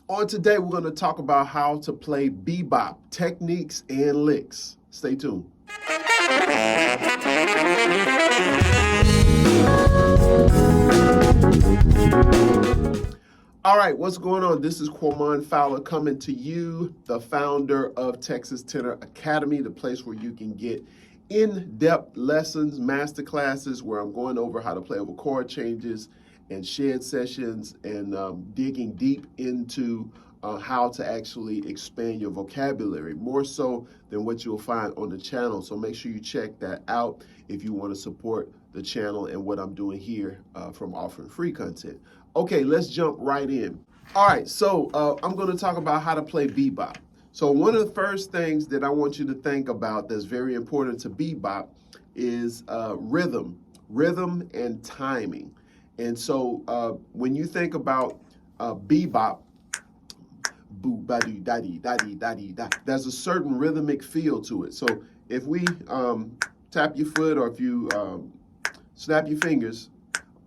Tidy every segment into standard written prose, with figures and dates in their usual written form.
On today, we're going to talk about how to play bebop, techniques and licks. Stay tuned. All right, what's going on? This is Quamon Fowler coming to you, the founder of Texas Tenor Academy, the place where you can get in-depth lessons, master classes, where I'm going over how to play over chord changes and shed sessions and digging deep into how to actually expand your vocabulary, more so than what you'll find on the channel. So make sure you check that out if you want to support the channel and what I'm doing here from offering free content. Okay, let's jump right in. All right, so I'm going to talk about how to play bebop. So one of the first things that I want you to think about that's very important to bebop is rhythm and timing. And so when you think about bebop, boo ba dee da dee da dee da dee da, there's a certain rhythmic feel to it. So if we tap your foot or if you snap your fingers,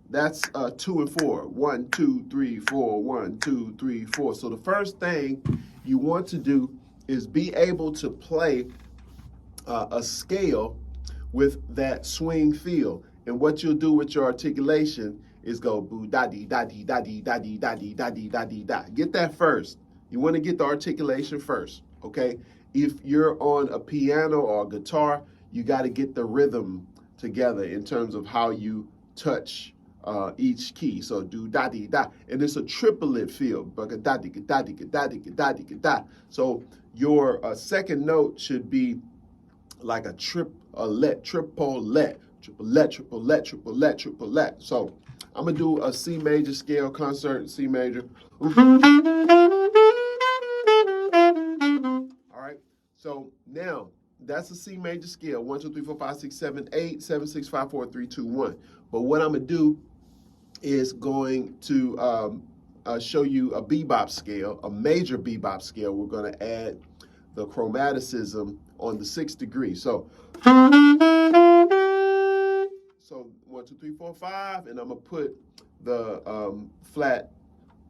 that's 2 and 4. 1, 2, 3, 4. 1, 2, 3, 4. So the first thing you want to do is be able to play a scale with that swing feel. And what you'll do with your articulation is go boo da dee da dee da dee da dee da dee da dee da dee da. Get that first. You want to get the articulation first, okay? If you're on a piano or a guitar, you got to get the rhythm together in terms of how you touch each key. So do da dee da, and it's a triplet feel. Da dee da dee da dee da dee da. So your second note should be like a triplet, triplet, triplet, triplet, triplet, triplet. So I'm gonna do a C major scale concert, C major. All right. So now that's a C major scale. 1, 2, 3, 4, 5, 6, 7, 8, 7, 6, 5, 4, 3, 2, 1. But what I'm gonna do is going to show you a bebop scale, a major bebop scale. We're going to add the chromaticism on the 6th degree. So 1, 2, 3, 4, 5, and I'm gonna put the flat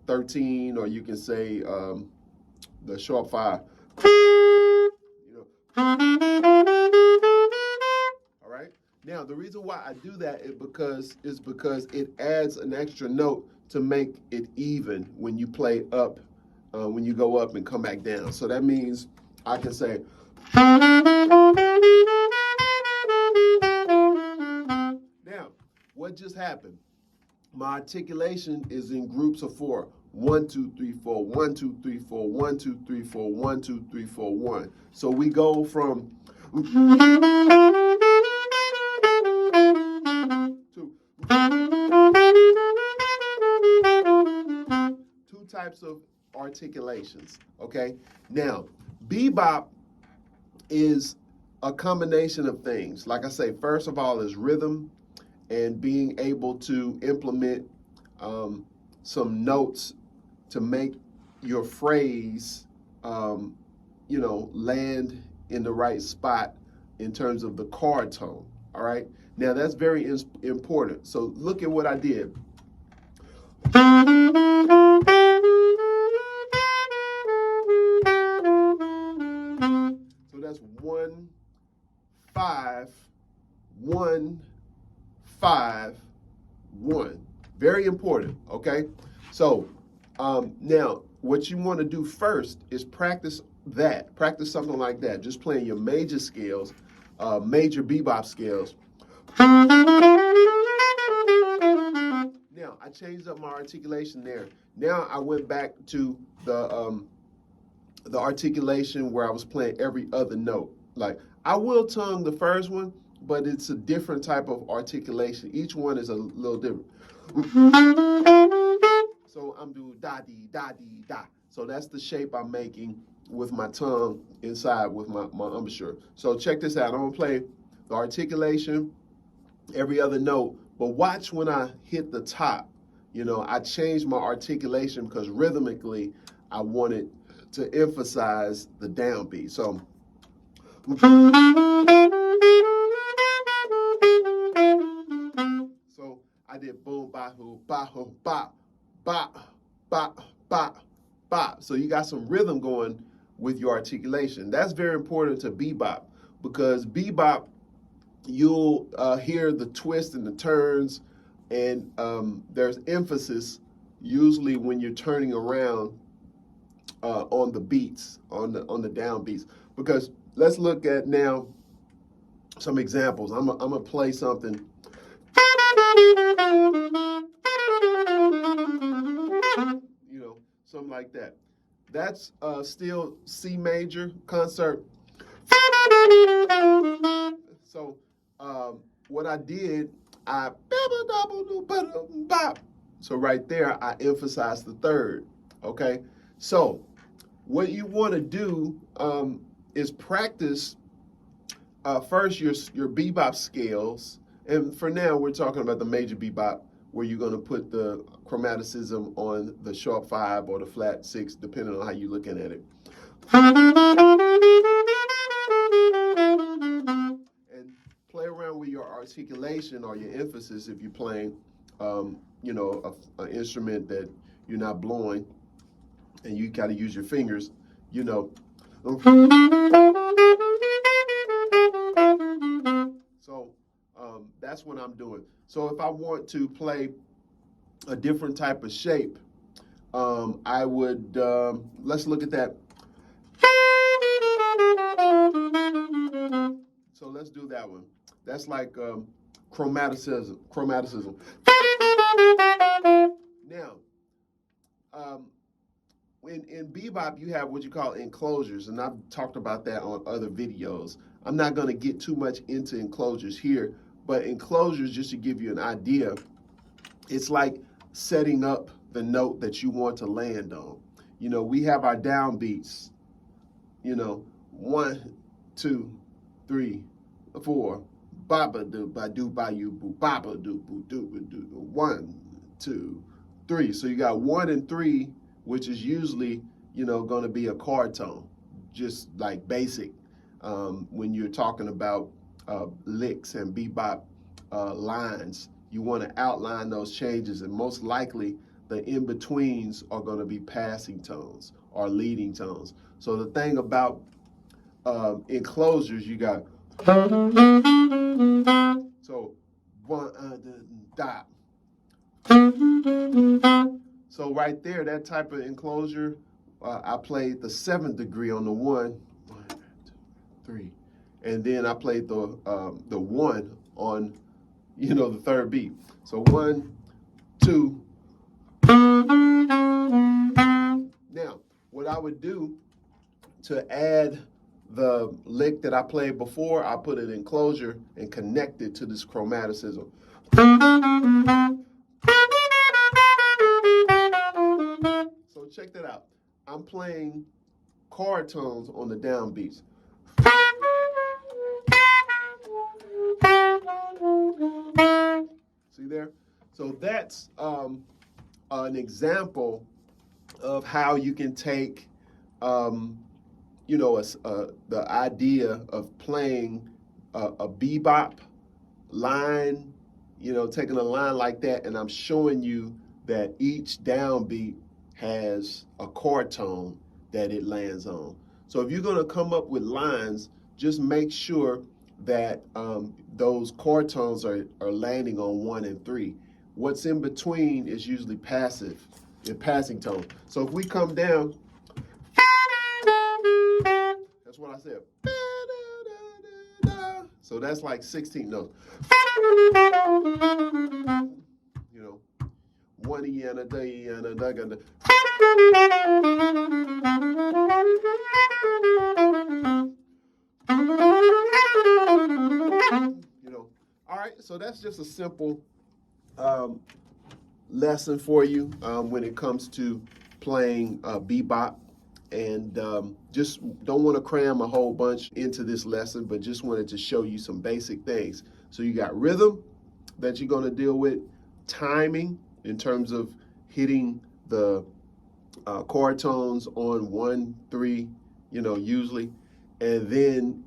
13, or you can say the sharp 5. You know. All right. Now, the reason why I do that is because it adds an extra note to make it even when you play up, when you go up and come back down. So that means I can say. Now, what just happened? My articulation is in groups of 4. 1, 2, 3, 4. 1, 2, 3, 4. 1, 2, 3, 4. 1, 2, 3, 4. 1. So we go from. Two types of articulations, okay? Now, bebop is a combination of things. Like I say, first of all is rhythm and being able to implement some notes to make your phrase, land in the right spot in terms of the chord tone, all right? Now, that's very important. So look at what I did. So that's 1, 5, 1, 5, 1. Very important, okay? So now what you want to do first is practice that. Practice something like that. Just playing your major scales, major bebop scales. Now, I changed up my articulation there. Now I went back to the articulation where I was playing every other note. Like, I will tongue the first one, but it's a different type of articulation. Each one is a little different. So I'm doing da dee da dee da. So that's the shape I'm making with my tongue inside with my embouchure. So check this out. I'm gonna play the articulation, every other note, but watch when I hit the top. You know, I changed my articulation because rhythmically I wanted to emphasize the downbeat. So I did boom ba hoo ba ba ba ba ba bop. So you got some rhythm going with your articulation. That's very important to bebop, because bebop, you'll hear the twists and the turns, and there's emphasis usually when you're turning around on the beats, on the down beats. Because let's look at now some examples. I'm gonna play something. You know, something like that. That's still C major concert. So what I did, so right there, I emphasized the third. Okay, so what you want to do is practice first your bebop scales. And for now, we're talking about the major bebop, where you're going to put the chromaticism on the sharp 5 or the flat 6, depending on how you're looking at it. And play around with your articulation or your emphasis if you're playing, you know, an instrument that you're not blowing, and you got to use your fingers, you know. So that's what I'm doing. So if I want to play a different type of shape, I would, let's look at that. So let's do that one. That's like chromaticism. Now, in bebop, you have what you call enclosures, and I've talked about that on other videos. I'm not going to get too much into enclosures here, but enclosures, just to give you an idea, it's like setting up the note that you want to land on. You know, we have our downbeats, you know, 1, 2, 3, 4, baba do ba do ba you boo, baba do boo do boo do 1, 2, 3. So you got 1 and 3, which is usually, you know, going to be a chord tone, just like basic. When you're talking about licks and bebop lines, you want to outline those changes, and most likely the in-betweens are going to be passing tones or leading tones. So the thing about enclosures, you got so 1 dot. So right there, that type of enclosure, I played the 7th degree on the 1, 2, 3, and then I played the 1 on, you know, the 3rd beat. So 1, 2. Now, what I would do to add the lick that I played before, I put an enclosure and connect it to this chromaticism. So check that out. I'm playing chord tones on the downbeats. See there? So that's an example of how you can take, you know, the idea of playing a bebop line, you know, taking a line like that, and I'm showing you that each downbeat has a chord tone that it lands on. So if you're going to come up with lines, just make sure that those chord tones are landing on 1 and 3. What's in between is usually passive, in passing tone. So if we come down, that's what I said. So that's like 16 notes. You know, 1 E and a D and a dug and a. You know, all right. So that's just a simple lesson for you when it comes to playing bebop. And just don't want to cram a whole bunch into this lesson, but just wanted to show you some basic things. So you got rhythm that you're going to deal with, timing in terms of hitting the chord tones on 1, 3, you know, usually, and then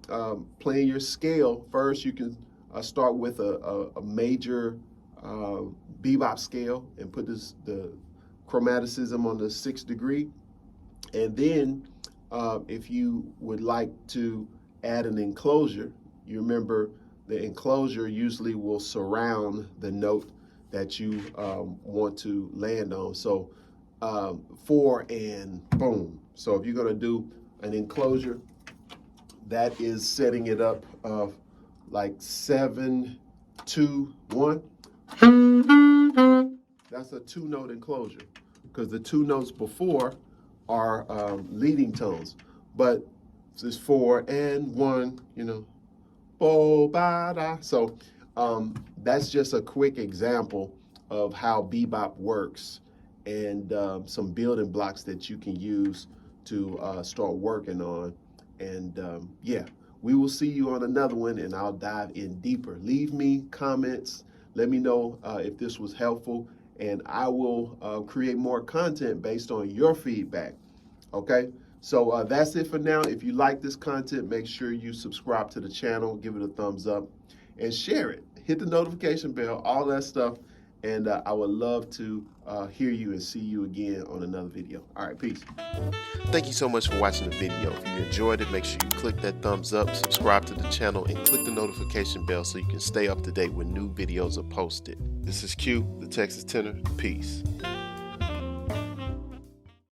playing your scale. First, you can start with a major bebop scale and put the chromaticism on the 6th degree. And then if you would like to add an enclosure, you remember the enclosure usually will surround the note that you want to land on. So 4 and boom. So if you're going to do an enclosure, that is setting it up like 7, 2, 1. That's a 2-note enclosure because the 2 notes before are leading tones. But it's 4 and 1, you know, bo ba da. So that's just a quick example of how bebop works, and some building blocks that you can use to start working on. And yeah, we will see you on another one, and I'll dive in deeper. Leave me comments. Let me know if this was helpful, and I will create more content based on your feedback. Okay, so that's it for now. If you like this content, make sure you subscribe to the channel, give it a thumbs up, and share it. Hit the notification bell, all that stuff, and I would love to hear you and see you again on another video. All right, peace. Thank you so much for watching the video. If you enjoyed it, make sure you click that thumbs up, subscribe to the channel, and click the notification bell so you can stay up to date when new videos are posted. This is Q, the Texas Tenor. Peace.